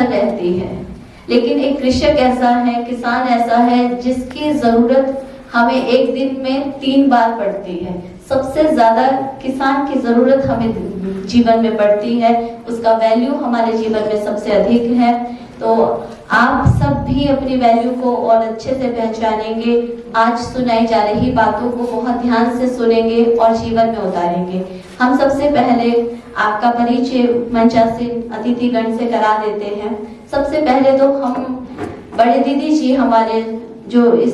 भर रहती है। लेकिन एक कृषक ऐसा है, किसान ऐसा है जिसकी जरूरत हमें एक दिन में 3 बार पड़ती है। सबसे ज्यादा किसान की जरूरत हमें जीवन में पड़ती है, उसका वैल्यू हमारे जीवन में सबसे अधिक है। तो आप सब भी अपनी वैल्यू को और अच्छे से पहचानेंगे, आज सुनाई जा रही बातों को बहुत ध्यान से सुनेंगे और जीवन में उतारेंगे। हम सबसे पहले आपका परिचय मंचासीन अतिथिगण से करा देते हैं। सबसे पहले तो हम बड़े दीदी जी हमारे जो इस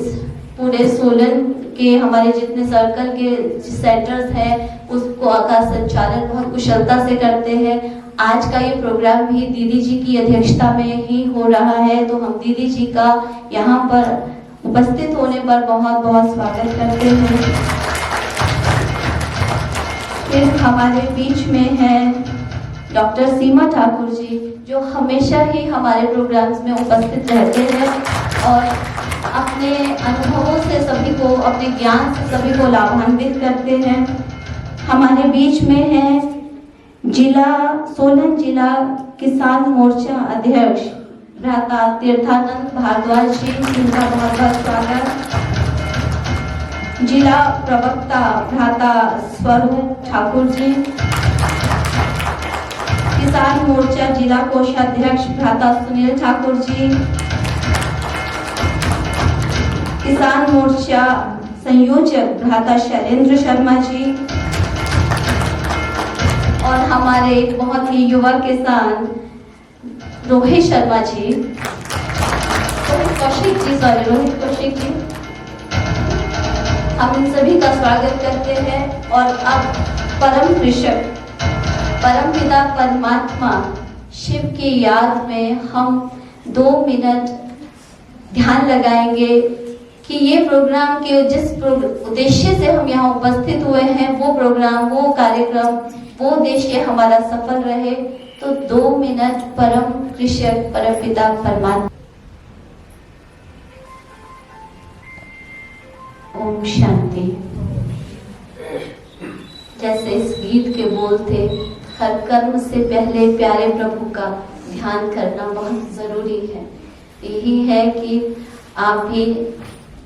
पूरे सोलन के हमारे जितने सर्कल के सेंटर्स हैं उसको का संचालन बहुत कुशलता से करते हैं। आज का ये प्रोग्राम भी दीदी जी की अध्यक्षता में ही हो रहा है, तो हम दीदी जी का यहाँ पर उपस्थित होने पर बहुत बहुत स्वागत करते हैं। फिर हमारे बीच में है डॉक्टर सीमा ठाकुर जी, जो हमेशा ही हमारे प्रोग्राम्स में उपस्थित रहते हैं और अपने अनुभवों से सभी को, अपने ज्ञान से सभी को लाभान्वित करते हैं। हमारे बीच में है सोलन जिला किसान मोर्चा अध्यक्ष भ्राता तीर्थानंद भारद्वाज जी, जिनका बहुत बहुत स्वागत। जिला प्रवक्ता भ्राता स्वरूप ठाकुर जी, किसान मोर्चा जिला कोषाध्यक्ष भ्राता सुनील ठाकुर जी, किसान मोर्चा संयोजक भ्राता शैलेंद्र शर्मा जी, और हमारे एक बहुत ही युवा किसान रोहित शर्मा जी, रोहित कौशिक जी, हम इन सभी का स्वागत करते हैं। और अब परम कृषक, परम पिता परमात्मा शिव की याद में हम 2 मिनट ध्यान लगाएंगे कि ये प्रोग्राम के जिस उद्देश्य से हम यहाँ उपस्थित हुए हैं, वो प्रोग्राम, वो कार्यक्रम, वो उद्देश्य हमारा सफल रहे। तो 2 मिनट परम कृषक, परम पिता परमात्मा। ओम शांति। जैसे इस गीत के बोल थे, हर कर्म से पहले प्यारे प्रभु का ध्यान करना बहुत जरूरी है। यही है कि आप भी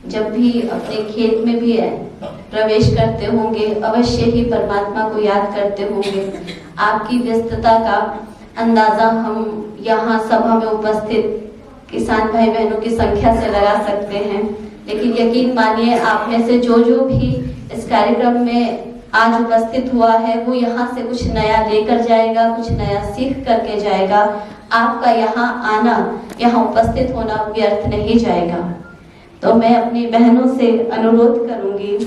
जब भी अपने खेत में भी प्रवेश करते होंगे, अवश्य ही परमात्मा को याद करते होंगे। आपकी व्यस्तता का अंदाजा हम यहाँ सभा में उपस्थित किसान भाई बहनों की संख्या से लगा सकते हैं। लेकिन यकीन मानिए, आप में से जो भी इस कार्यक्रम में आज उपस्थित हुआ है, वो यहाँ से कुछ नया लेकर जाएगा, कुछ नया सीख करके जाएगा। आपका यहाँ आना, यहाँ उपस्थित होना व्यर्थ नहीं जाएगा। तो मैं अपनी बहनों से अनुरोध करूंगी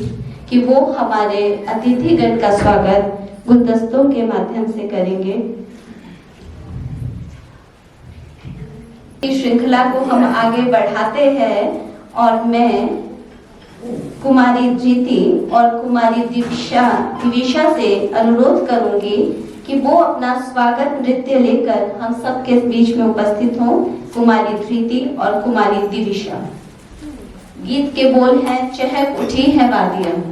कि वो हमारे अतिथिगण का स्वागत गुलदस्तों के माध्यम से करेंगे। इस श्रृंखला को हम आगे बढ़ाते हैं और मैं कुमारी जीती और कुमारी दिविशा से अनुरोध करूंगी कि वो अपना स्वागत नृत्य लेकर हम सबके बीच में उपस्थित हों। कुमारी धृति और कुमारी दिविशा। गीत के बोल हैं, चहक उठी है वादियां।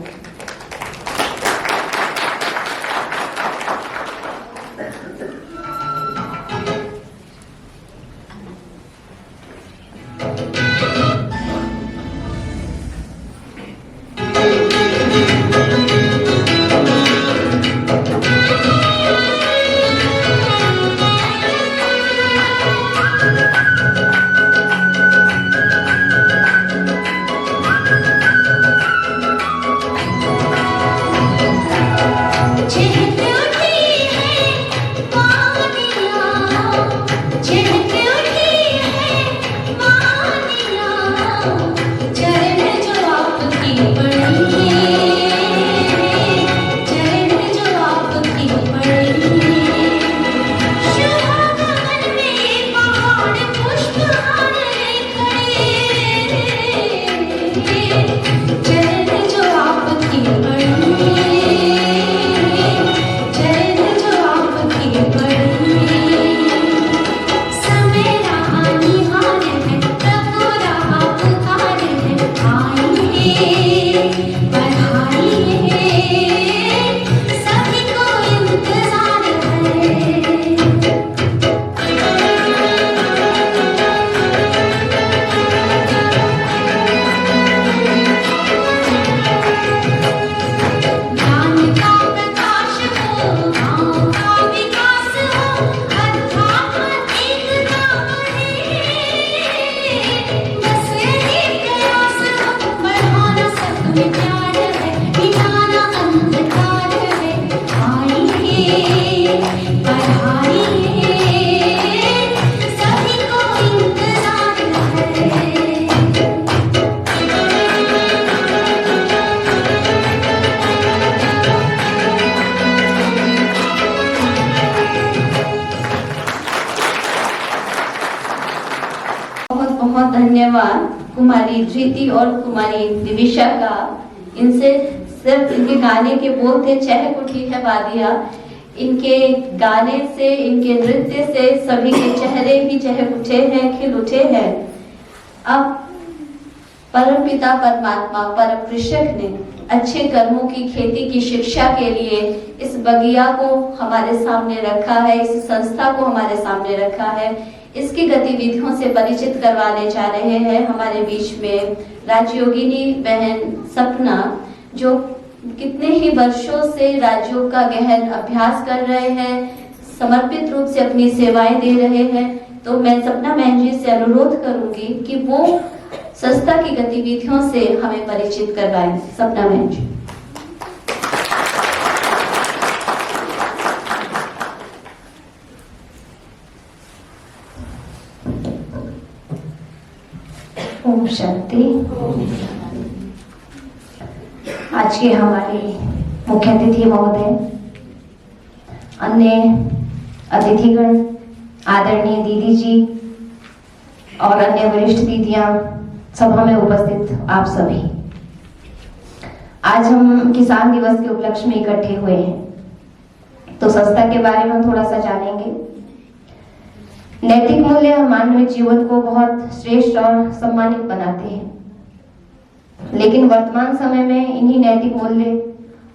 बहुत धन्यवाद कुमारी धृति और कुमारी दिविशा का। इनसे सिर्फ इनके गाने के बोल थे चहक उठी है वादियाँ, इनके गाने से, इनके नृत्य से सभी के चेहरे भी चहक उठे हैं, खिल उठे हैं। अब परमपिता परमात्मा परम कृषक ने अच्छे कर्मों की खेती की शिक्षा के लिए इस बगिया को हमारे सामने रखा है, इस संस्था को हमारे सामने रखा है। इसकी गतिविधियों से परिचित करवाने जा रहे हैं हमारे बीच में राजयोगिनी बहन सपना, जो कितने ही वर्षों से राजयोग का गहन अभ्यास कर रहे हैं, समर्पित रूप से अपनी सेवाएं दे रहे हैं। तो मैं सपना बहन जी से अनुरोध करूंगी कि वो संस्था की गतिविधियों से हमें परिचित करवाएं। सपना बहन जी। ओम शांति। आज के हमारे मुख्य अतिथि महोदय, अन्य अतिथिगण, आदरणीय दीदी जी और अन्य वरिष्ठ दीदियां, सभा में उपस्थित आप सभी, आज हम किसान दिवस के उपलक्ष्य में इकट्ठे हुए हैं। तो संस्था के बारे में थोड़ा सा जानेंगे। नैतिक मूल्य मानवीय जीवन को बहुत श्रेष्ठ और सम्मानित बनाते हैं, लेकिन वर्तमान समय में इन्हीं नैतिक मूल्य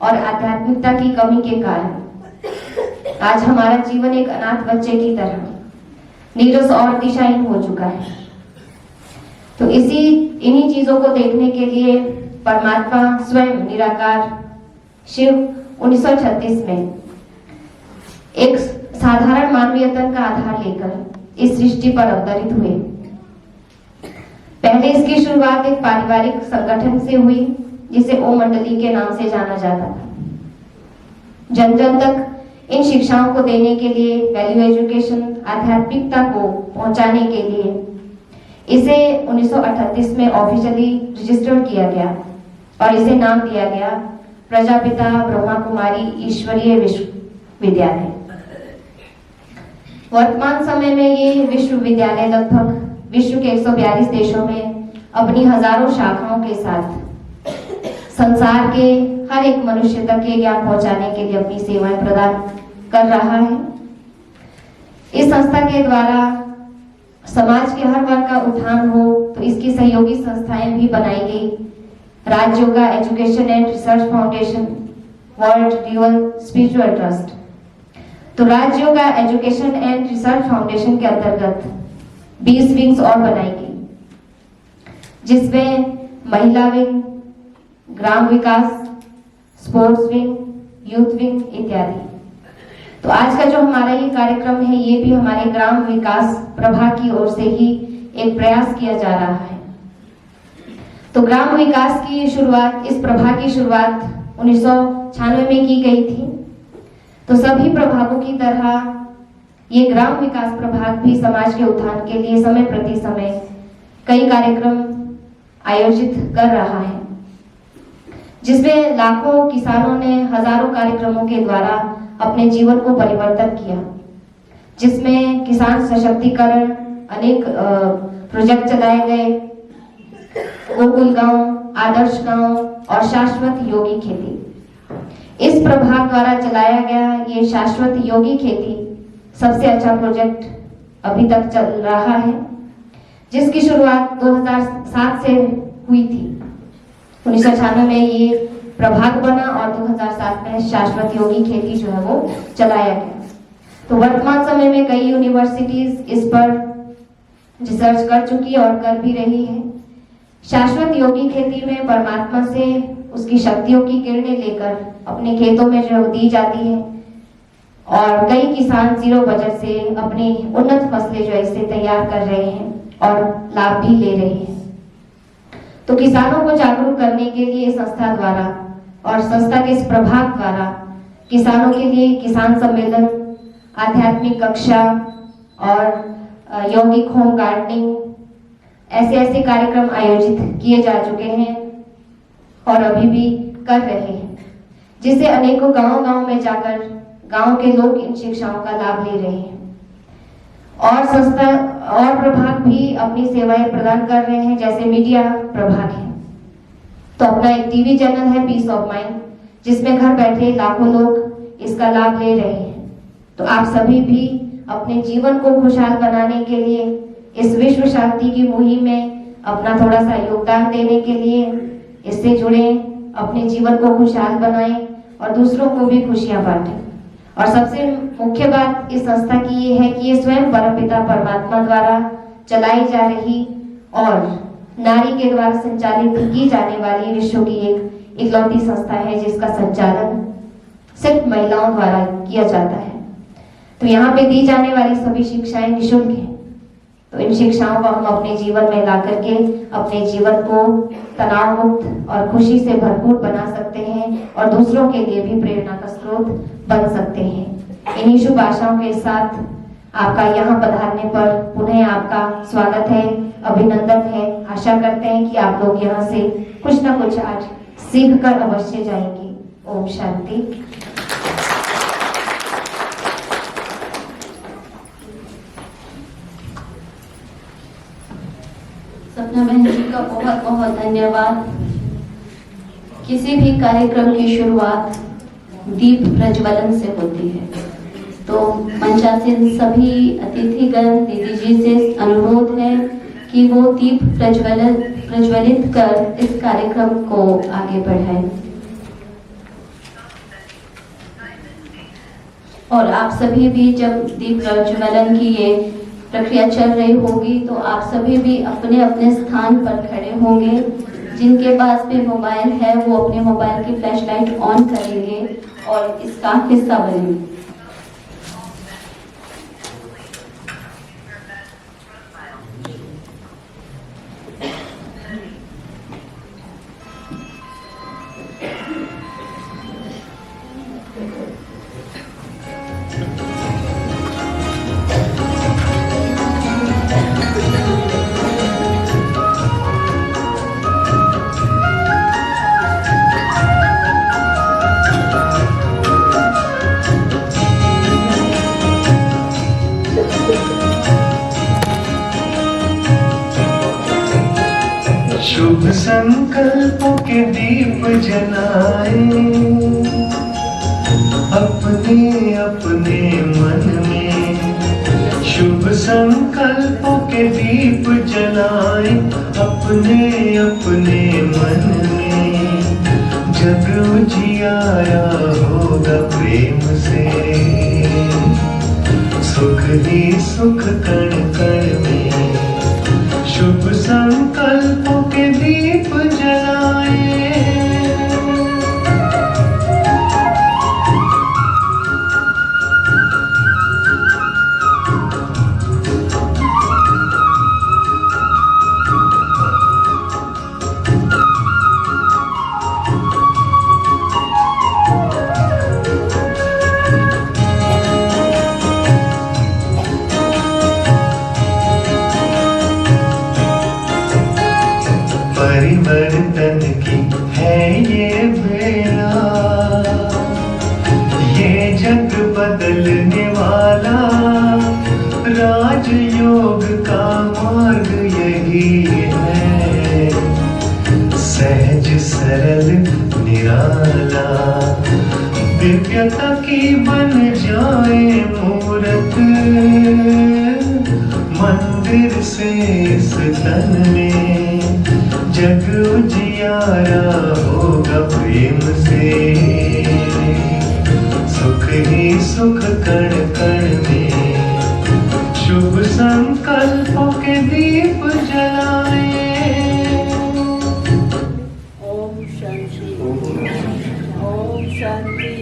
और आध्यात्मिकता की कमी के कारण आज हमारा जीवन एक अनाथ बच्चे की तरह नीरस और दिशाहीन हो चुका है। तो इन्हीं चीजों को देखने के लिए परमात्मा स्वयं निराकार शिव 1936 में एक साधारण मानवीय तन का आधार लेकर इस सृष्टि पर अवतरित हुए। पहले इसकी शुरुआत एक पारिवारिक संगठन से हुई जिसे ओम मंडली के नाम से जाना जाता था। जन जन तक इन शिक्षाओं को देने के लिए, वैल्यू एजुकेशन, आध्यात्मिकता को पहुंचाने के लिए इसे 1938 में ऑफिशियली रजिस्टर्ड किया गया और इसे नाम दिया गया प्रजापिता ब्रह्मा कुमारी ईश्वरीय विश्वविद्यालय। वर्तमान समय में ये विश्वविद्यालय लगभग विश्व के 142 देशों में अपनी हजारों शाखाओं के साथ संसार के हर एक मनुष्य तक ये ज्ञान पहुंचाने के लिए अपनी सेवाएं प्रदान कर रहा है। इस संस्था के द्वारा समाज के हर वर्ग का उत्थान हो, तो इसकी सहयोगी संस्थाएं भी बनाई गई। Rajyoga education and research foundation, world dual spiritual trust. तो Rajyoga education and research foundation के अंतर्गत 20 विंग्स और बनाई गई, जिसमें महिला विंग, ग्राम विकास, स्पोर्ट्स विंग, यूथ विंग इत्यादि। तो आज का जो हमारा ये कार्यक्रम है, ये भी हमारे ग्राम विकास प्रभाग की ओर से ही एक प्रयास किया जा रहा है। तो ग्राम विकास की शुरुआत, इस प्रभाग की शुरुआत 1996 में की गई थी। तो सभी प्रभागों की तरह ये ग्राम विकास प्रभाग भी समाज के उत्थान के लिए समय प्रति समय कई कार्यक्रम आयोजित कर रहा है, जिसमें लाखों किसानों ने हजारों कार्यक्रमों के द्वारा अपने जीवन को परिवर्तन किया, जिसमें किसान सशक्तिकरण, अनेक प्रोजेक्ट चलाए गए, गोकुल गांव, आदर्श गांव और शाश्वत योगी खेती। इस प्रभाग द्वारा चलाया गया ये शाश्वत योगी खेती सबसे अच्छा प्रोजेक्ट अभी तक चल रहा है, जिसकी शुरुआत 2007 से हुई थी। 1996 में ये प्रभाग बना और 2007 में शाश्वत योगी खेती जो है वो चलाया गया। तो वर्तमान समय में कई यूनिवर्सिटीज इस पर रिसर्च कर चुकी है और कर भी रही है। शाश्वत योगी खेती में परमात्मा से उसकी शक्तियों की किरणें लेकर अपने खेतों में जो दी जाती है और कई किसान जीरो बजट से अपनी उन्नत फसलें जो है इसे तैयार कर रहे हैं और लाभ भी ले रहे हैं। तो किसानों को जागरूक करने के लिए संस्था द्वारा और संस्था के इस प्रभाग द्वारा किसानों के लिए किसान सम्मेलन, आध्यात्मिक कक्षा और यौगिक होम गार्डनिंग ऐसे कार्यक्रम आयोजित किए जा चुके हैं और अभी भी कर रहे हैं, जिससे अनेकों गांव में जाकर गांव के लोग इन शिक्षाओं का लाभ ले रहे हैं। और संस्था और प्रभाग भी अपनी सेवाएं प्रदान कर रहे हैं, जैसे मीडिया प्रभाग है। तो अपना एक टीवी चैनल है पीस ऑफ माइंड, जिसमें घर बैठे लाखों लोग इसका लाभ ले रहे हैं। तो आप सभी भी अपने जीवन को खुशहाल बनाने के लिए इस विश्व शांति की मुहिम में अपना थोड़ा सा योगदान देने के लिए इससे जुड़े, अपने जीवन को खुशहाल बनाएं और दूसरों को भी खुशियां बांटें। और सबसे मुख्य बात इस संस्था की ये है कि ये स्वयं परमपिता परमात्मा द्वारा चलाई जा रही और नारी के द्वारा संचालित की जाने वाली विश्व की एक इकलौती संस्था है, जिसका संचालन सिर्फ महिलाओं द्वारा किया जाता है। तो यहाँ पे दी जाने वाली सभी शिक्षाएं निःशुल्क हैं। तो इन शिक्षाओं को हम अपने जीवन में ला करके अपने जीवन को तनाव मुक्त और खुशी से भरपूर बना सकते हैं और दूसरों के लिए भी प्रेरणा का स्रोत बन सकते हैं। इन्हीं शुभ आशाओं के साथ आपका यहाँ पधारने पर पुनः आपका स्वागत है, अभिनंदन है। आशा करते हैं कि आप लोग यहाँ से कुछ ना कुछ आज सीख कर अवश्य जाएंगे। ओम शांति। सपना बहन जी का बहुत बहुत धन्यवाद। किसी भी कार्यक्रम की शुरुआत दीप प्रज्वलन से होती है, तो मंचासीन सभी अतिथिगण दीदी जी से अनुरोध है कि वो दीप प्रज्वलित कर इस कार्यक्रम को आगे बढ़ाएं। और आप सभी भी जब दीप प्रज्वलन की ये प्रक्रिया चल रही होगी तो आप सभी भी अपने अपने स्थान पर खड़े होंगे। जिनके पास भी मोबाइल है वो अपने मोबाइल की फ्लैशलाइट ऑन करेंगे और इसका हिस्सा बनेंगे। शुभ संकल्पों के दीप जलाए अपने अपने मन में। शुभ संकल्पों के दीप जलाए अपने अपने मन में। जग उजियारा होगा प्रेम से, सुख ही सुख कण कण में। शुभ संकल्पों के दीप जलाए। परिवर्तन की है ये बेला, ये जग बदलने वाला। राजयोग का मार्ग यही है, सहज सरल निराला। दिव्यता की बन जाए मूरत, मंदिर से इस तन में। जग उजियारा होगा प्रेम से, सुख ही सुख कण कण में। शुभ संकल्पों के दीप जलाए। ओम शांति। ओम शांति।